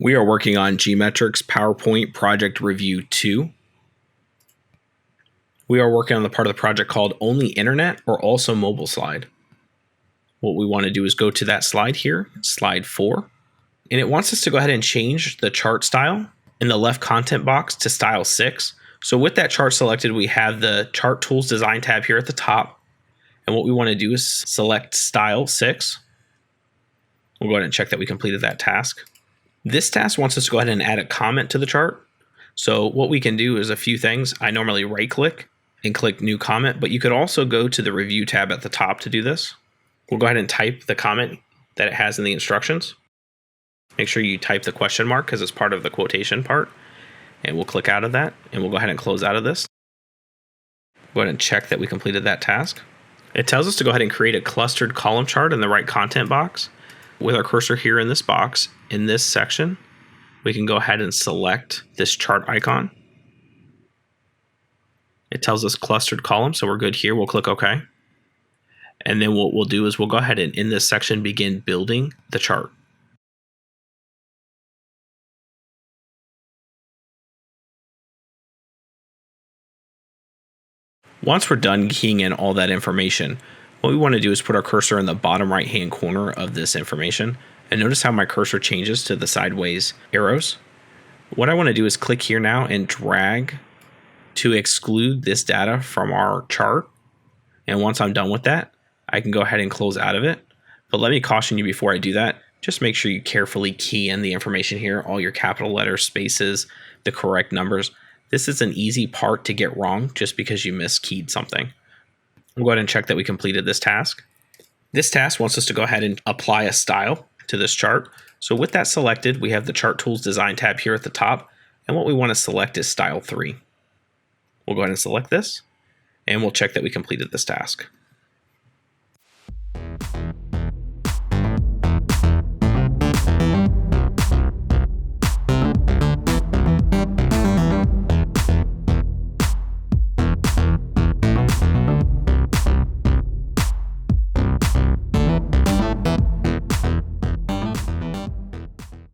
We are working on GMetrix PowerPoint Project Review 2. We are working on the part of the project called Only Internet or Also Mobile slide. What we want to do is go to that slide here, slide 4, and it wants us to go ahead and change the chart style in the left content box to style 6. So with that chart selected, we have the Chart Tools Design tab here at the top. And what we want to do is select style 6. We'll go ahead and check that we completed that task. This task wants us to go ahead and add a comment to the chart. So what we can do is a few things. I normally right click and click new comment, but you could also go to the review tab at the top to do this. We'll go ahead and type the comment that it has in the instructions. Make sure you type the question mark because it's part of the quotation part. And we'll click out of that and we'll go ahead and close out of this. Go ahead and check that we completed that task. It tells us to go ahead and create a clustered column chart in the right content box. With our cursor here in this box, in this section, we can go ahead and select this chart icon. It tells us clustered column, so we're good here. We'll click OK. And then what we'll do is we'll go ahead and in this section begin building the chart. Once we're done keying in all that information, what we want to do is put our cursor in the bottom right hand corner of this information. And notice how my cursor changes to the sideways arrows. What I want to do is click here now and drag to exclude this data from our chart. And once I'm done with that, I can go ahead and close out of it. But let me caution you before I do that, just make sure you carefully key in the information here, all your capital letters, spaces, the correct numbers. This is an easy part to get wrong just because you miskeyed something. We'll go ahead and check that we completed this task. This task wants us to go ahead and apply a style to this chart. So with that selected, we have the Chart Tools Design tab here at the top. And what we want to select is style 3. We'll go ahead and select this and we'll check that we completed this task.